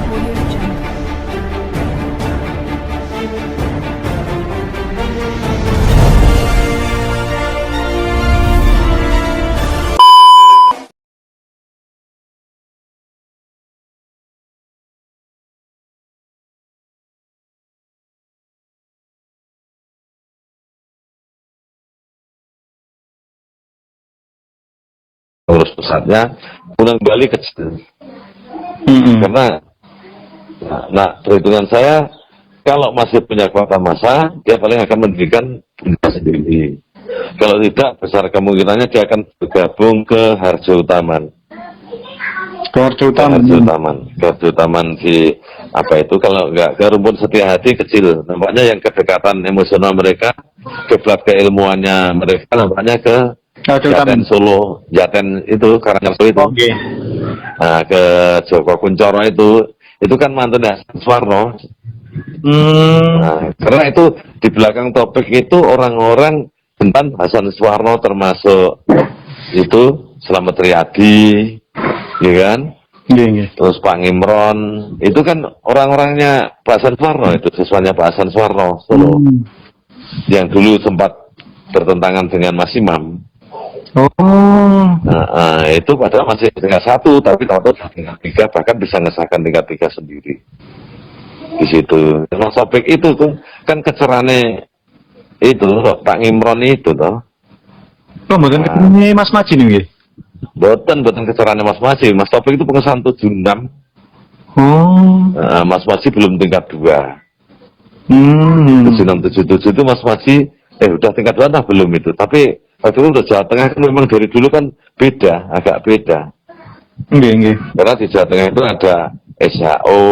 Audio Jungle. Urus pusatnya pulang balik kecil. Karena perhitungan saya kalau masih punya kuota massa dia paling akan mendirikan bunda sendiri. Kalau tidak besar kemungkinannya dia akan bergabung ke Harjo Utaman. Harjo Utaman di apa itu, kalau nggak ke Rumpun Setia Hati kecil. Nampaknya yang kedekatan emosional mereka, kiblat keilmuannya mereka nampaknya ke Jaten Solo, Jaten itu Karangrejo itu. Oke. Nah, ke Joko Kuncoro itu kan mantan Suwarno. Nah, karena itu di belakang topik itu orang-orang tentang Hasan Suwarno, termasuk itu Slamet Riyadi, ya kan? Terus Pak Imron, itu kan orang-orangnya Pak Hasan Suwarno, itu siswanya Pak Hasan Suwarno Solo, yang dulu sempat bertentangan dengan Mas Imam. Nah, itu padahal masih tingkat 1, tapi tahu-tahu tingkat 3, bahkan bisa ngesahkan tingkat 3 sendiri di situ. Mas topik itu tuh kan kecerane itu Pak Imron itu toh. Mboten ketemu Mas Maji nih. Boten kecerane Mas Maji. Mas Topik itu pengesahan 76. Mas Maji belum tingkat 2. 7677 itu Mas Maji udah tingkat 2 nah belum itu. Tapi waktu itu Jawa Tengah kan memang dari dulu kan beda, agak beda. Karena di Jawa Tengah itu ada SHO,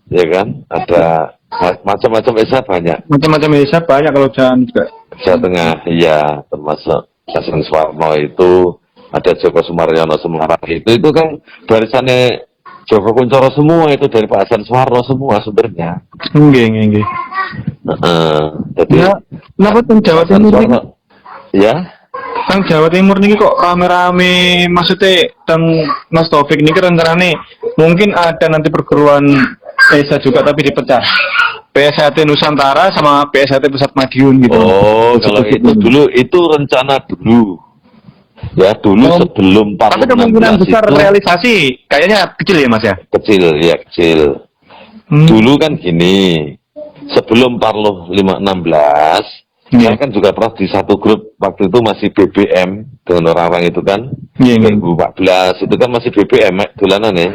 ya kan? Ada macam-macam SH banyak. Macam-macam SH banyak kalau Jawa juga. Jawa Tengah, iya, termasuk Hasan Suwarno itu, ada Joko Sumaryono Semarang itu kan barisannya Joko Kuncoro semua, itu dari Pak Hasan Suwarno semua sumbernya. Nggih. Jadi kenapa teng Jawa Timur ini? Ya. Teng Jawa Timur ini kok rame-rame, maksudnya teng Mas Taufik ini rencananya mungkin ada nanti perguruan ESA juga tapi dipecah. PSHT Nusantara sama PSHT Pusat Madiun gitu. Oh, kalau itu dulu itu rencana dulu. Ya dulu sebelum Parlo. Tapi kemungkinan besar itu, realisasi kayaknya kecil ya Mas ya? Kecil. Dulu kan gini, sebelum Parlo 516, saya kan juga pernah di satu grup waktu itu masih BBM dengan orang-orang itu kan. 2014 itu kan masih BBM dolanan ya.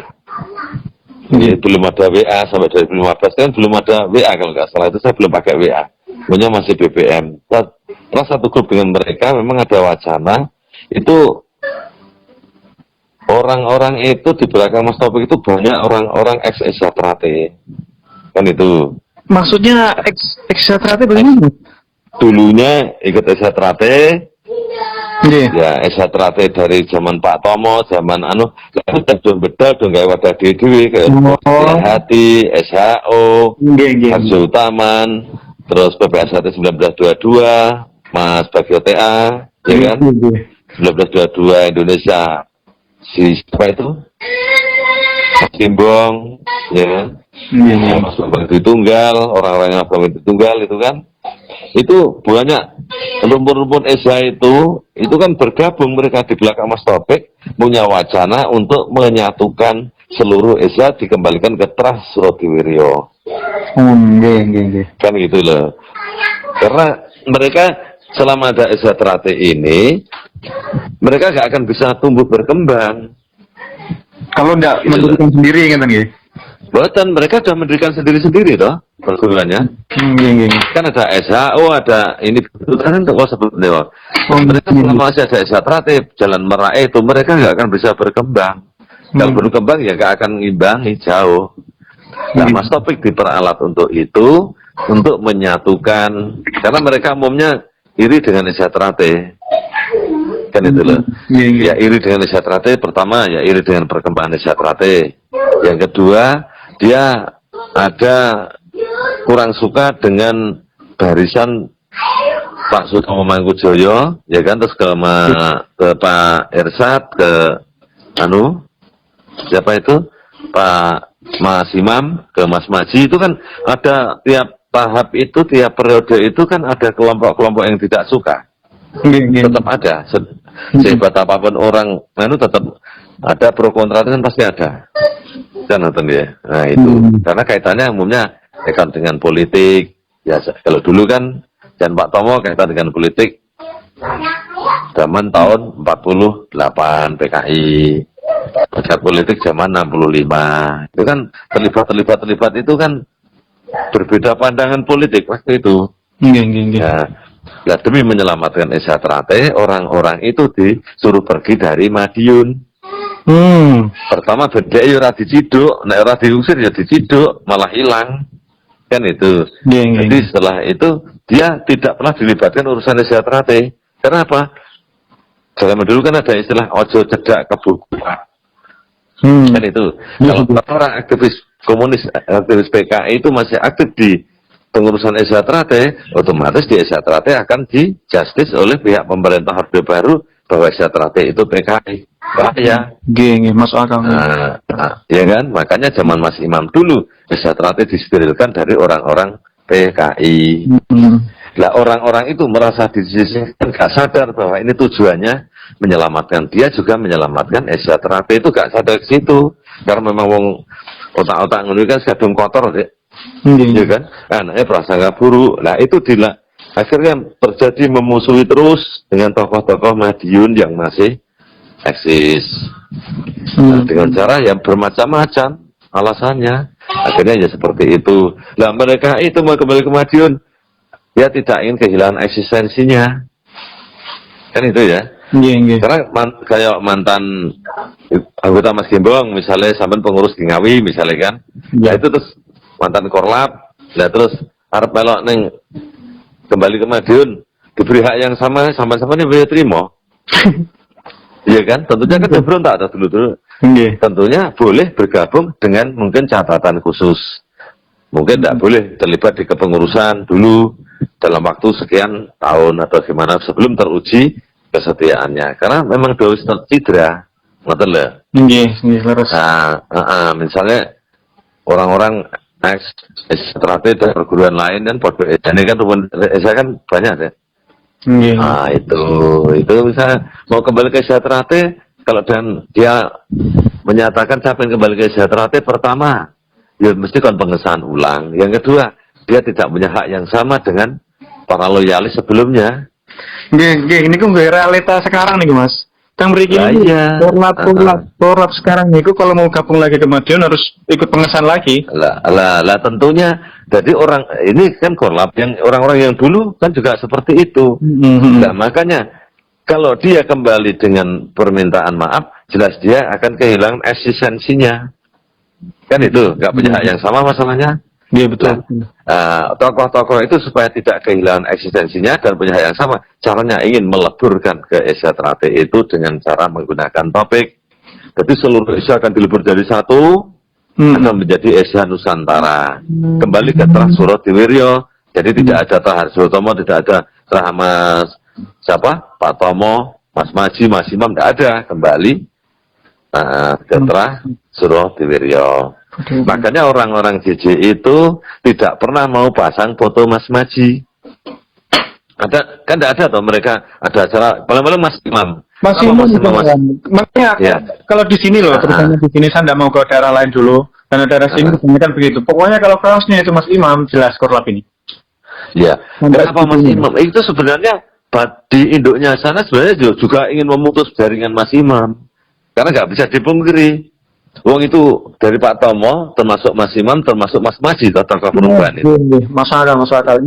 Belum ada WA sampai 2015 kan belum ada WA kalau nggak salah, itu saya belum pakai WA. Punya masih BBM. Terus satu grup dengan mereka memang ada wacana itu orang-orang itu di belakang Mas Taufik itu banyak orang-orang ex-ESA Trate. Kan itu. Maksudnya ESA Trate bagaimana? Dulunya ikut ESA Trate. Ya, ESA Trate dari zaman Pak Tomo, zaman udah beda dong kayak wadah dewi kayak Hati, SHO, Harjo Utaman, terus PPSHT 1922, Mas Bagio TA, ya kan? 1922 Indonesia, si siapa itu? Mas Timbong, ya kan? Mas Bambang Tunggal, orang-orang yang Bambang Tunggal itu kan? Itu banyak rumpun-rumpun ESA itu kan bergabung mereka di belakang Mas Taufik punya wacana untuk menyatukan seluruh ESA dikembalikan ke Trans Surodiwiryo. Kan gitu loh. Karena mereka selama ada ESA Trate ini mereka gak akan bisa tumbuh berkembang kalau tidak mendirikan sendiri kan ya? Bahkan mereka sudah mendirikan sendiri-sendiri toh perguruannya. Kan ada SHO, ada ini kan untuk sebetulnya. Mereka selama masih ada SH Trate, Jalan Merak itu mereka nggak akan bisa berkembang. Kalau berkembang ya nggak akan ngimbangi jauh. Nah, Mas Taufik diperalat untuk itu, untuk menyatukan, karena mereka umumnya iri dengan SH Trate. Kan itu loh. Ya iri dengan SH Trate, pertama ya iri dengan perkembangan SH Trate. Yang kedua, dia ada kurang suka dengan barisan Pak Sutomo Mangkujoyo, ya kan, terus ke Pak Ersat, ke siapa itu Pak Mas Imam ke Mas Maji itu kan ada tiap tahap itu, tiap periode itu kan ada kelompok-kelompok yang tidak suka. Tetap ada. Sehebat apapun orang, itu tetap ada pro kontra itu kan pasti ada. Kan nonton dia. Nah itu karena kaitannya umumnya kaitan dengan politik. Ya kalau dulu kan dan Pak Tomo kaitan dengan politik. Zaman tahun 48 PKI. Masyarakat politik zaman 65. Itu kan terlibat itu kan berbeda pandangan politik waktu itu. Ya, nah, demi menyelamatkan Esa Trate, orang-orang itu disuruh pergi dari Madiun. Pertama beda ya ora diciduk, nek ora diusir ya diciduk, malah hilang. Kan itu. Jadi setelah itu dia tidak pernah dilibatkan urusan Esa Trate. Kenapa? Zaman dulu kan ada istilah ojo cedak kebukuan. Kan itu. Kalau orang aktivis komunis, aktivis PKI itu masih aktif di pengurusan Esa Trate, otomatis di Esa Trate akan di justice oleh pihak pemerintah Orde Baru bahwa Esa Trate itu PKI. Bahaya. Masuk akal. Ya kan? Makanya zaman Mas Imam dulu Esa Trate disterilkan dari orang-orang PKI. Lah orang-orang itu merasa disisihkan, gak sadar bahwa ini tujuannya menyelamatkan dia juga menyelamatkan Esa Trate itu gak sadar ke situ. Karena memang wong otak-otak ngono kan kadung kotor, Dek. Iya kan? Anaknya prasangka buruk. Nah itu akhirnya terjadi memusuhi terus dengan tokoh-tokoh Madiun yang masih eksis. Nah, dengan cara yang bermacam-macam alasannya. Akhirnya ya seperti itu. Nah mereka itu mau kembali ke Madiun. Dia tidak ingin kehilangan eksistensinya. Kan itu ya. Karena kayak mantan anggota Mas Gembong misalnya sampai pengurus di Ngawi misalnya kan. Nah itu terus mantan Korlap. Nah terus arep melok neng kembali ke Madiun diberi hak yang sama sama-sama ini boleh terima. Iya kan? Tentunya kan berontak ada dulu. Tentunya boleh bergabung dengan mungkin catatan khusus. Mungkin tidak boleh terlibat di kepengurusan dulu dalam waktu sekian tahun atau gimana sebelum teruji kesetiaannya. Karena memang dois tercidra, betul lah. Nah, misalnya orang-orang Trate dan perguruan lain dan ini kan saya kan banyak ya. Nah itu misalnya mau kembali ke Trate kalau dan dia menyatakan saya ingin kembali ke Trate pertama. Ya mesti kan pengesahan ulang. Yang kedua, dia tidak punya hak yang sama dengan para loyalis sebelumnya. Ini kan realita sekarang nih Mas. Yang beri ini korlap sekarang nih, kalau mau gabung lagi ke Madiun harus ikut pengesahan lagi. Lah tentunya. Jadi orang ini kan korlap yang orang-orang yang dulu kan juga seperti itu. Nah makanya kalau dia kembali dengan permintaan maaf, jelas dia akan kehilangan eksistensinya. Kan itu, nggak punya hak yang sama masalahnya. Iya betul. Tokoh-tokoh itu supaya tidak kehilangan eksistensinya dan punya hak yang sama, caranya ingin meleburkan ke Esa Trate itu dengan cara menggunakan topik. Jadi seluruh Esa akan dilebur jadi satu, akan menjadi Esa Nusantara. Kembali ke Trah Surodiwiryo, jadi tidak ada Trah Harsotomo, tidak ada Trah Mas siapa? Pak Tomo, Mas Maji, Mas Imam, tidak ada. Kembali ke Trah Surodiwiryo. Makanya orang-orang JJ itu tidak pernah mau pasang foto Mas Maji. Ada kan tidak ada toh mereka ada acara paling-paling Mas Imam. Makanya ya. Kalau di sini loh, terutama di sini saya tidak mau ke daerah lain dulu. Karena daerah sini kebanyakan begitu. Pokoknya kalau kaosnya itu Mas Imam jelas korlap ini. Ya. Kenapa Mas Imam? Itu sebenarnya di induknya sana sebenarnya juga ingin memutus jaringan Mas Imam. Karena nggak bisa dipungkiri. Wong itu dari Pak Tomo, termasuk Mas Imam, termasuk Mas Maji, tokoh perubahan itu. Masuk akal.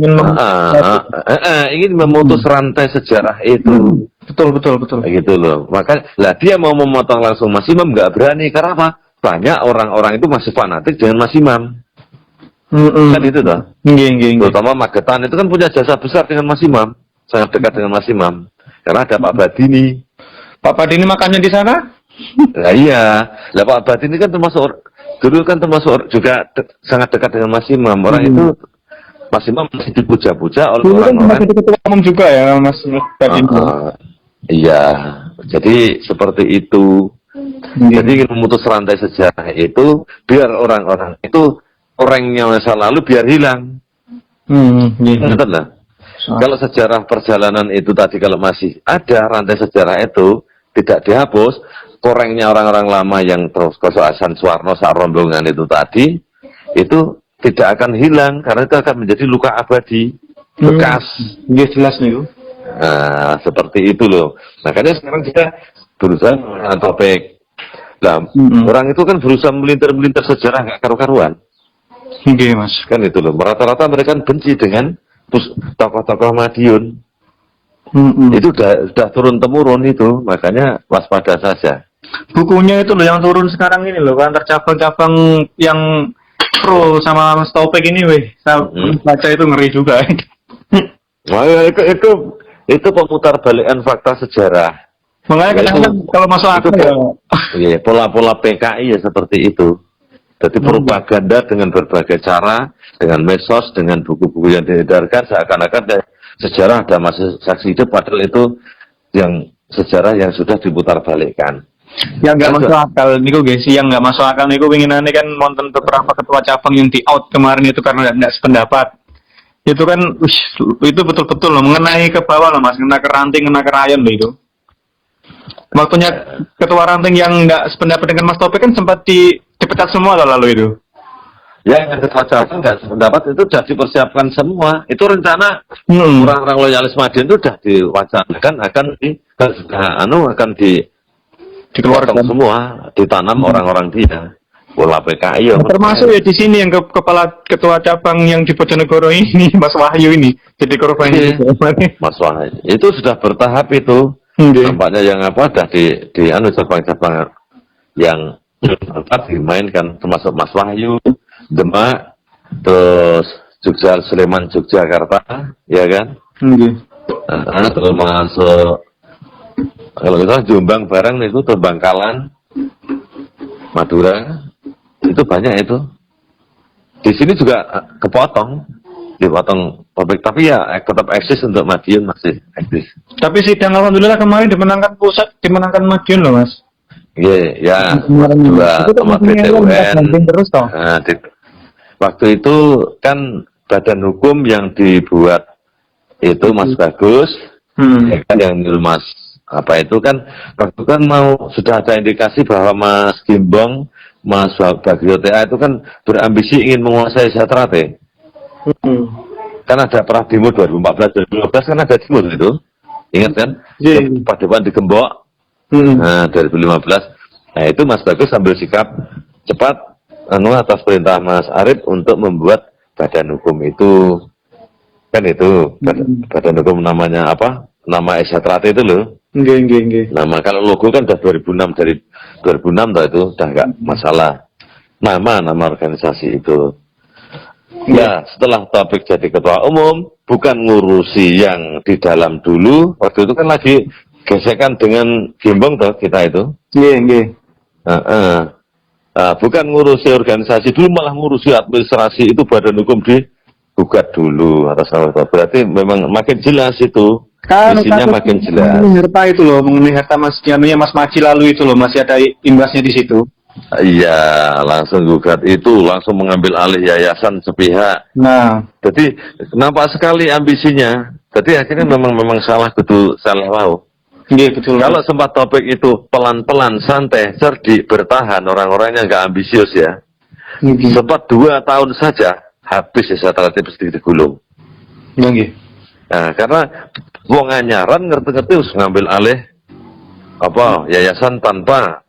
Ingin memutus rantai sejarah itu. Betul. Gitu loh. Maka, dia mau memotong langsung Mas Imam nggak berani. Karena apa? Banyak orang-orang itu masih fanatik dengan Mas Imam. Kan itu toh. Terutama Magetan itu kan punya jasa besar dengan Mas Imam, sangat dekat dengan Mas Imam. Karena ada Pak Badini. Pak Badini makannya di sana? Nah iya, lah Pak Badini kan termasuk juga sangat dekat dengan Mas Imam. Orang itu Mas Imam masih dipuja-puja oleh orang-orang. Masih ketua umum juga ya Mas Badini. Iya, jadi seperti itu. Jadi ingin memutus rantai sejarah itu biar orang-orang itu orangnya masa lalu biar hilang. Betul lah. Kalau sejarah perjalanan itu tadi kalau masih ada rantai sejarah itu tidak dihapus, korengnya orang-orang lama yang terus Hasan Suwarno sak rombongan itu tadi itu tidak akan hilang karena itu akan menjadi luka abadi bekas. Iya jelas nih. Nah, seperti itu loh. Makanya sekarang kita berusaha mengangkat topik. Nah, orang itu kan berusaha melintir-melintir sejarah nggak karu-karuan. Oke, Mas. Kan itu loh. Rata-rata mereka benci dengan tokoh-tokoh Madiun. Itu sudah turun-temurun itu. Makanya waspada saja. Bukunya itu loh yang turun sekarang ini loh. Antar cabang-cabang yang pro sama Mas Taufik ini, weh. Saya baca itu ngeri juga. Nah, itu pemutar balikan fakta sejarah. Makanya kadang-kadang kalau masuk akal ya. Iya, pola-pola PKI ya seperti itu. Jadi propaganda dengan berbagai cara, dengan medsos, dengan buku-buku yang diedarkan, seakan-akan sejarah ada masa saksi hidup, padahal itu yang sejarah yang sudah diputar balikkan. Yang nggak masuk akal, niku guys, yang nggak masuk akal niku pinginannya kan nonton beberapa ketua cabang yang di out kemarin itu karena nggak sependapat. Itu kan, itu betul-betul loh, mengenai ke bawah loh mas, kena ke ranting, kena ke rayon loh itu. Waktunya ketua ranting yang nggak sependapat dengan Mas Taufik kan sempat dipecat semua lalu itu. Ya, yang ketua cabang nggak sependapat itu sudah dipersiapkan semua. Itu rencana orang-orang loyalis Madiun itu sudah diwacanakan akan dikeluarkan semua, ditanam orang-orang dia. Bola PKI ya. Termasuk ya di sini yang kepala ketua cabang yang di Bojonegoro ini, Mas Wahyu ini, jadi korban. Mas Wahyu itu sudah bertahap itu. Nampaknya yang sudah di cabang-cabang yang dimainkan termasuk Mas Wahyu, Demak, terus Jogja, Sleman, Yogyakarta, ya kan? Terus masuk kalau kita Jombang bareng itu terus Bangkalan, Madura, itu banyak itu. Di sini juga dipotong topik, tapi ya tetap eksis untuk Madiun masih eksis. Tapi sidang alhamdulillah kemarin dimenangkan pusat, dimenangkan Madiun loh mas. Iya, dua sama BTUN. Terus toh. Nah, waktu itu kan badan hukum yang dibuat itu Mas Bagus, ya kan yang nyuruh Mas apa itu kan waktu kan sudah ada indikasi bahwa Mas Gimbong, Mas Bagio TA itu kan berambisi ingin menguasai Satrate. Kan ada perang demo 2014-2015 kan ada demo itu, ingat kan? Padepokan di Gembok. Nah 2015, nah itu Mas Bagus sambil sikap cepat atas perintah Mas Arif untuk membuat badan hukum itu, kan itu badan hukum namanya apa? Nama Satrate itu loh. Nama kalau logo kan udah 2006 dari 2006 toh itu udah nggak masalah. Nama organisasi itu. Ya, setelah topik jadi ketua umum, bukan ngurusi yang di dalam dulu. Waktu itu kan lagi gesekan dengan Gimbong toh kita itu. Bukan ngurusi organisasi dulu, malah ngurusi administrasi itu badan hukum digugat dulu atas nama. Berarti memang makin jelas itu. Kan isinya makin jelas. Harta itu loh, mengenai harta Mas Maji lalu itu loh, masih ada imbasnya di situ. Iya, langsung gugat itu, langsung mengambil alih yayasan sepihak. Nah, jadi nampak sekali ambisinya. Jadi akhirnya memang salah mau. Iya betul. Kalau sempat topik itu pelan-pelan, santai, cerdik, bertahan, orang-orangnya nggak ambisius ya. Sempat 2 tahun saja habis ya Satrate pasti digulung. Nah, karena wong anyaran ngerti-ngerti harus ngambil alih yayasan tanpa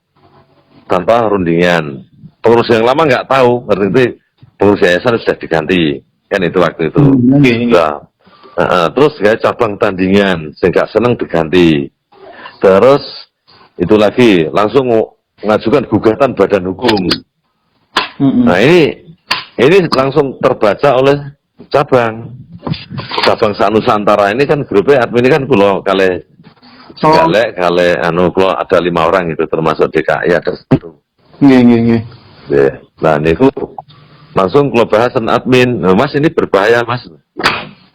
rundingan. Pengurus yang lama nggak tahu, ngerti pengurus yayasan sudah diganti, kan itu waktu itu. Terus kayak cabang tandingan, sehingga seneng diganti. Terus itu lagi langsung mengajukan gugatan badan hukum. Nah ini langsung terbaca oleh cabang Sanusantara ini kan grupnya admin ini kan kulo kali kulo ada 5 orang itu termasuk DKI ada 1. Nah ini langsung kulo bahas admin. Nah, Mas ini berbahaya Mas.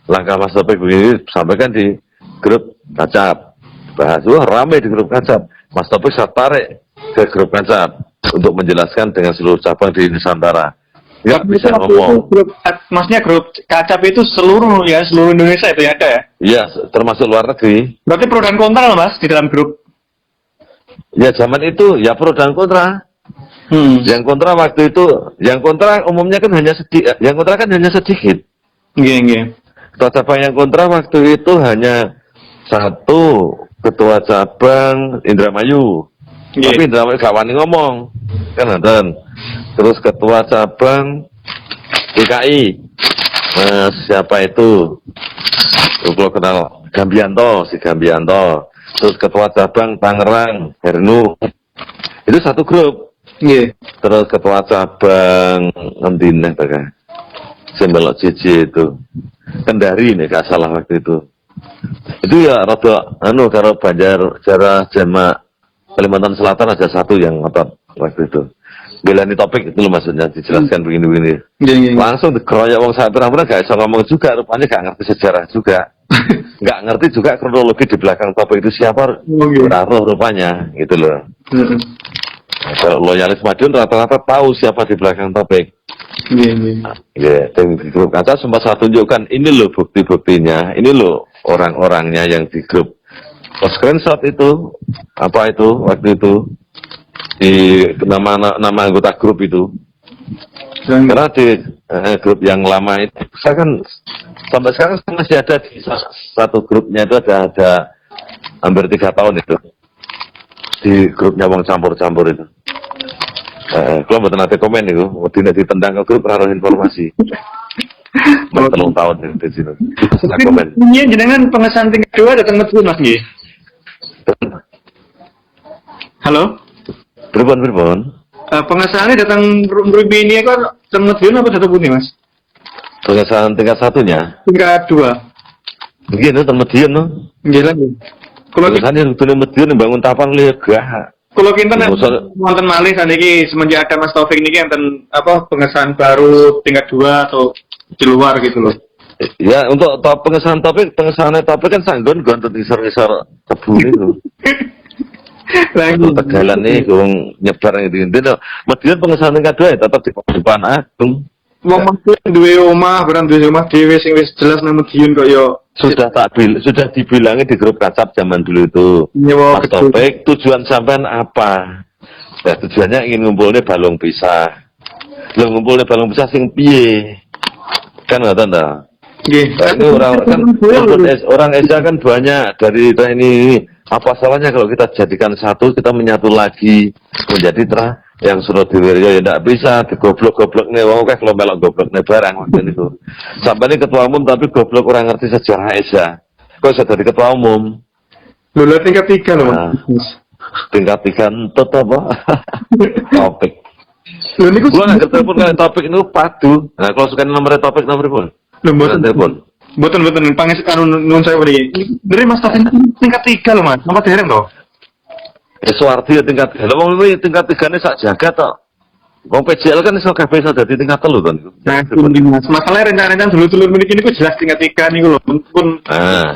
Langkah Mas Topik begini sampaikan di grup Kacap. Bahas rame di grup Kacap. Mas Topik saya tarik ke grup WhatsApp untuk menjelaskan dengan seluruh cabang di Nusantara. Nggak Tapi bisa itu ngomong. maksudnya grup kacap itu seluruh Indonesia itu ya ada ya? Iya, termasuk luar negeri. Berarti pro dan kontra loh mas di dalam grup. Ya zaman itu ya pro dan kontra. Yang kontra waktu itu, yang kontra umumnya kan hanya sedikit, yang kontra kan hanya sedikit. Iya. Ketua cabang yang kontra waktu itu hanya satu ketua cabang Indramayu. Iya. Tapi Indramayu gak wani ngomong, kan nonton. Terus ketua cabang DKI, siapa itu? Kalau kenal Gambianto, si Gambianto. Terus ketua cabang Tangerang, Hernu. Itu satu grup. Iya. Terus ketua cabang Ngendine, pakai Sembelok JJ itu. Kendari nih, gak salah waktu itu. Itu ya rada karo Banjar Jara Jamak Kalimantan Selatan ada satu yang ngotot waktu itu. Belani topik itu loh maksudnya, dijelaskan begini-begini. Iya. Langsung dikeroyok wong sak pirang-pirang gak bisa ngomong juga, rupanya gak ngerti sejarah juga. Gak ngerti juga kronologi di belakang topik itu siapa, taruh rupanya, gitu loh. Nah, kalau loyalis Madiun rata-rata tahu siapa di belakang topik. Iya, dan di grup kaca sempat saya tunjukkan, ini loh bukti-buktinya, ini loh orang-orangnya yang di grup. Screenshot itu, apa itu, waktu itu, di nama anggota grup itu. Karena di grup yang lama itu, saya kan sampai sekarang masih ada di satu grupnya itu ada hampir 3 tahun itu. Di grupnya wong campur-campur itu. Kalau buat nanti komen itu, tidak ditendang ke grup naruh informasi. Mas 3 tahun di sini. Bisa komen. Iya, jenengan pengesahan tingkat 2 datang ke Mas nggih. Halo? Pripun? Pengesahannya datang Ruby ini kan Medion apa satu putih mas? Pengesahan tingkat 1-nya? Tingkat 2. Begini, Medion no? Iya lagi. Kalau pengesahan yang betul Medion bangun tapan lega. Kalau kita nonton malih saniki semenjak ada Mas Taufik ini enten apa pengesahan baru tingkat 2 atau di luar gitu loh. Ya untuk pengesahan topik kan sanggon gontot isor-isor kebun itu. Untuk Tegalan nih, gue nyebar yang di-inti. Medion pengesahan tingkat 2 ya tetap di Papan Agung. Wong Medion duwe omah, barang duwe omah dhewe sing wis jelas nang Medion kok yo. Sudah dibilangin di grup WhatsApp zaman dulu itu. Mas Topik, tujuan sampean apa? Ya tujuannya ingin ngumpulnya balung pisah. Lo ngumpulnya balung pisah sing piye? Kan nggak tahu. Ini orang Esa kan banyak dari ini. Apa salahnya kalau kita jadikan satu, kita menyatu lagi menjadi yang Surabaya ya tidak bisa digoblok-goblok nih, wong kayak kalau melok goblok nih barang waktu itu. Sampai ini ketua umum tapi goblok orang ngerti sejarah Esa. Kok bisa jadi ketua umum? Lula tingkat 3 loh. Nah, tingkat 3 entut apa? Topik. Lho niku gua nggak telepon kali topik itu padu. Nah kalau suka nomor topik nomor pun. Lho mboten telepon. Mboten panges karo nun saya mriki. Dari Mas Taufik tingkat 3 loh Mas. Nomor dereng toh? Suwardi tingkat 3. Lha wong iki tingkat 3 ne sak jagat tok. Wong PJL kan iso kabeh iso dadi tingkat 3 kan. Nah, Mas. Masalahnya rencana-rencana dulu-dulu mriki niku jelas tingkat 3 niku lho. Pun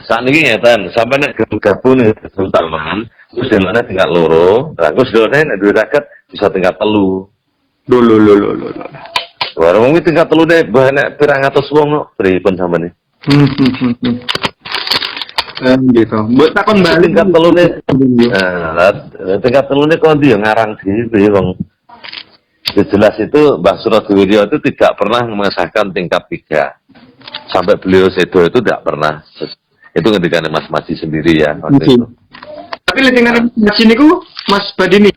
sakniki ngeten, sampe nek gabung sultanan, wis delane tingkat 2. Lah wis delane nek duwe raket bisa tingkat 3. Lho. Wah, wong iki tingkat 3 ne banyak pirang atus wong kok pripun sampeyan. Gitu. Buat takon balik tingkat 3 ne. Tingkat 3 ne kok ndi ngarang dhewe wong. Jelas itu Mbah Suradewiryo itu tidak pernah mengesahkan tingkat 3. Sampai beliau sedo itu tidak pernah. Itu ketika Mas Maji sendiri ya. Tapi tingkat Maji niku Mas Badini.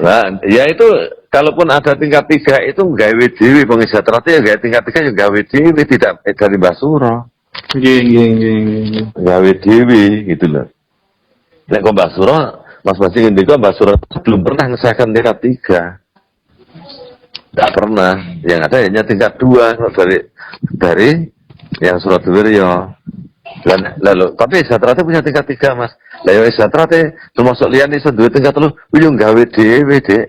Nah, ya itu kalaupun ada tingkat 3 itu gawe dhewe pengisah terate ya gawe tingkat 3 ya gawe dhewe tidak dari Mbah Suro. Nggih. Gawe dhewe gitu loh. Nek kok Mbah Suro, Mas Maji ngendika Mbah Suro belum pernah mengesahkan tingkat 3. Tidak pernah, yang ada hanya tingkat 2 dari yang Suradewiryo. Lalu, tapi Esatrate punya tingkat 3 Mas. Lah ya Esatrate termasuk liyan iso duwe tingkat 3, yo gawe dhewe, Dik.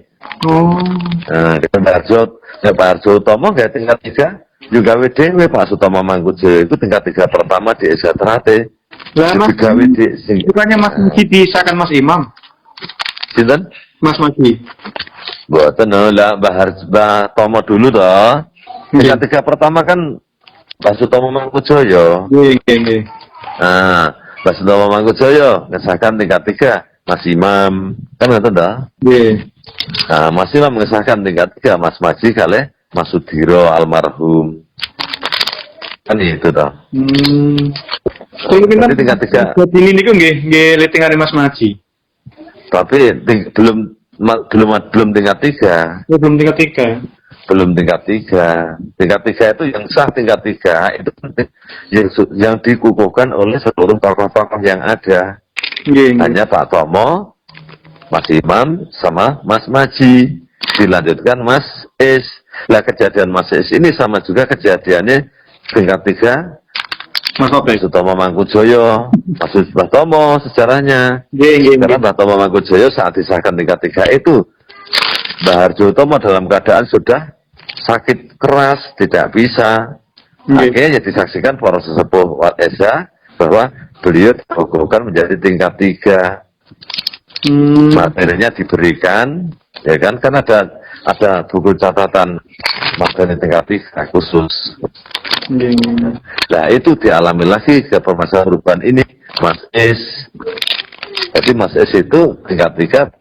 Nah, Pak Arjo Utomo gawe tingkat 3, yo gawe dhewe. Pak Sutomo Mangkujo itu tingkat 3 pertama di Esatrate. Lah Mas gawe Dik. Bukannya Mas Muji disahkan Mas Imam? Sinten? Mas Maji. Mboten lah Mbah Tomo dulu toh. Tingkat 3 pertama kan Mbah Sutomo Mangkujoyo. Nggih. Nah, Mbah Sutomo Mangkujoyo ngesahkan tingkat 3 Mas Imam. Kan ngoten toh? Nggih. Nah, Mas Imam mengesahkan tingkat 3 Mas Maji kalih Mas Sudiro almarhum. Kan itu toh. Kalau pinten tingkat 3. ini niku nggih letingane Mas Maji. Tapi belum tingkat 3. Belum tingkat 3. Belum tingkat 3. Tingkat 3 itu yang sah tingkat 3 itu yang dikukuhkan oleh seluruh tokoh-tokoh yang ada. Hanya Pak Tomo, Mas Imam, sama Mas Maji. Dilanjutkan Mas Is. Lah kejadian Mas Is ini sama juga kejadiannya tingkat 3 Mas Sutomo Mangkujoyo, Mas Mbah Tomo sejarahnya. Karena Mbah Tomo Mangkujoyo saat disahkan tingkat 3 itu Mbah Harjo Tomo dalam keadaan sudah sakit keras, tidak bisa. Akhirnya disaksikan para sesepuh Wat Esa bahwa beliau dikukuhkan menjadi tingkat 3. Materinya diberikan, ya kan ada buku catatan materi tingkat 3 khusus. Nah itu dialami lagi ke permasalahan perubahan ini Mas Es. Jadi Mas Es itu tingkat 3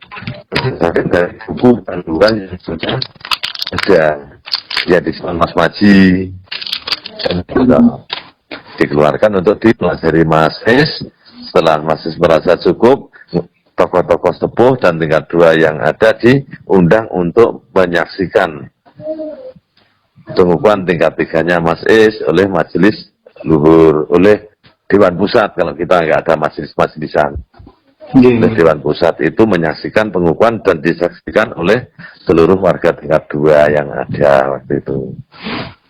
berdasarkan dari buku panduan yang sudah ada ya di Mas Maji dan dikeluarkan untuk dipelajari Mas Es. Setelah Mas Es merasa cukup, tokoh-tokoh sepuh dan tingkat 2 yang ada diundang untuk menyaksikan pengukuhan tingkat 3-nya Mas Is oleh majelis luhur, oleh Dewan Pusat kalau kita nggak ada majelis-majelisan. Dewan Pusat itu menyaksikan pengukuhan dan disaksikan oleh seluruh warga tingkat 2 yang ada waktu itu.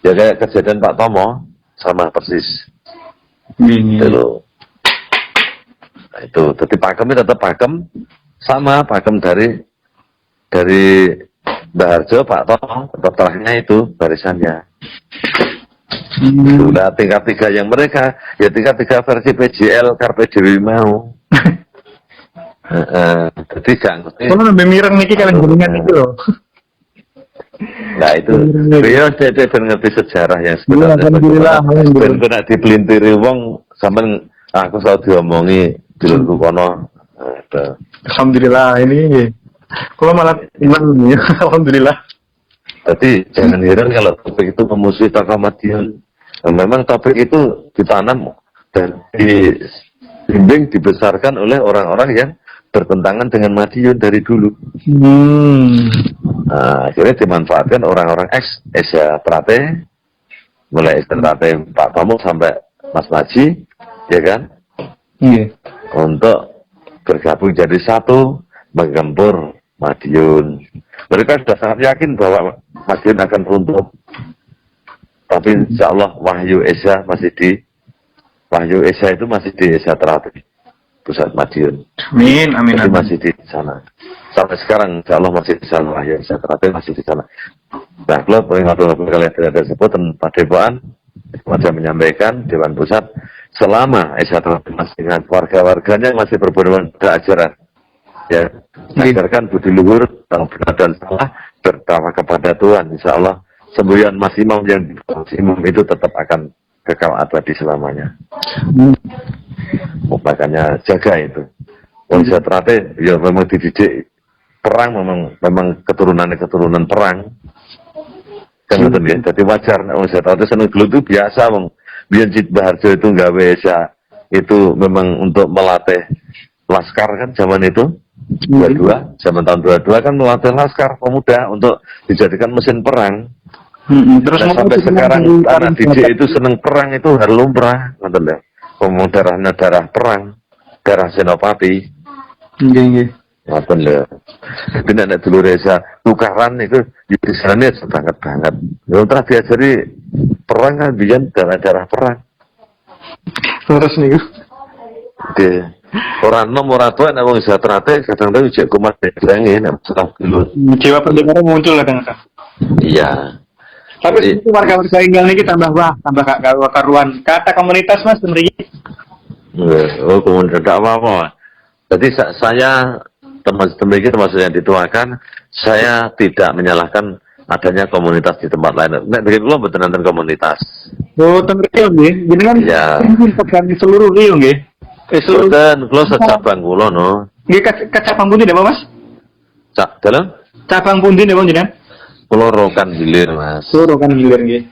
Ya kayak kejadian Pak Tomo sama persis. Itu. Nah, itu. Jadi pakem tetap pakem sama pakem dari Mbah Harjo, Pak Tomo, setelahnya itu barisannya. Sudah tingkat 3 yang mereka, ya tingkat 3 versi PJL Carpe Dewi mau. Jadi gak ngerti. Kalau lebih mireng nih kalian jaringan itu loh. Nah itu, beliau sudah ngerti sejarah yang sebenarnya. Alhamdulillah. Ben kena dipelintiri wong, sampean aku selalu diomongi dulurku kono. Alhamdulillah ini. Kalau malah iman ya, alhamdulillah. Jadi jangan heran kalau topik itu memusuhi tokoh Madiun. Nah, memang topik itu ditanam dan dibimbing dibesarkan oleh orang-orang yang bertentangan dengan Madiun dari dulu. Nah, akhirnya dimanfaatkan orang-orang Esa Trate, mulai Esa Trate Pak Tomo sampai Mas Maji, ya kan? Untuk bergabung jadi satu, menggempur Madiun. Mereka sudah sangat yakin bahwa Madiun akan runtuh. Tapi insya Allah Wahyu Esa itu masih di Esa Trate, pusat Madiun. Amin. Jadi masih di sana. Sampai sekarang insya Allah masih di sana. Wahyu Esa Trate masih di sana. Nah, kalau pengen kalian tidak disebut Pak Dewan, saya menyampaikan Dewan Pusat selama Esa Trate masih dengan warga-warganya masih berpedoman pada ajaran. Ya, ajarkan budi luhur, tahu benar dan salah, bertakwa kepada Tuhan. Insya Allah semboyan Mas Imam yang Imam itu tetap akan kekal abadi selamanya. Makanya jaga itu. Esa Trate ya memang dididik perang, memang keturunan perang. Kan betul ya. Jadi wajar Esa Trate seneng dulu itu biasa, biar Mbah Harjo itu nggawe Esa itu memang untuk melatih laskar kan zaman itu. 22, zaman tahun 22 kan melatih laskar pemuda untuk dijadikan mesin perang. Terus sampai sekarang anak didik itu seneng perang itu hal lumrah, nonton ya. Darahnya darah perang, darah senopati. Nonton ya. Jadi nek dulu Reza tukaran itu di sana banget. Yang telah diajari perang kan biyen darah perang. Terus nih. Orang nom orang tua nek wong Esa Trate kadang-kadang jek kumat dengi nek setelah dulu. Jiwa pendengar muncul kadang-kadang. Iya. Tapi itu warga-warga Enggal ini tambah gak karuan. Kata komunitas Mas mriki. Oh, komunitas gak apa-apa. Jadi saya termasuk yang dituakan, saya tidak menyalahkan adanya komunitas di tempat lain. Nek begitu lo betul nonton komunitas. Oh, teng Rio nggih. Jenengan Ya. tekan seluruh Rio nggih. Seluruh Betul, kalau secabang kulo no. nggih cabang pundi napa, Mas? Cak dalam Cabang pundi napa jenengan? kulo Rokan Hilir mas. Seluruh kan hilir nggih.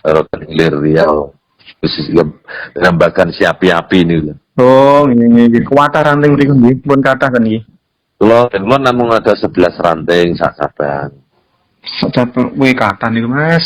Rokan Hilir Riau. Khusus lembagaan si api-api ini. Oh, nggih. Kuwata ranting mriku nggih, pun kathah kan nggih. Kulo namun ada 11 ranting sak cabang. Cabang kuwi kathah niku, Mas.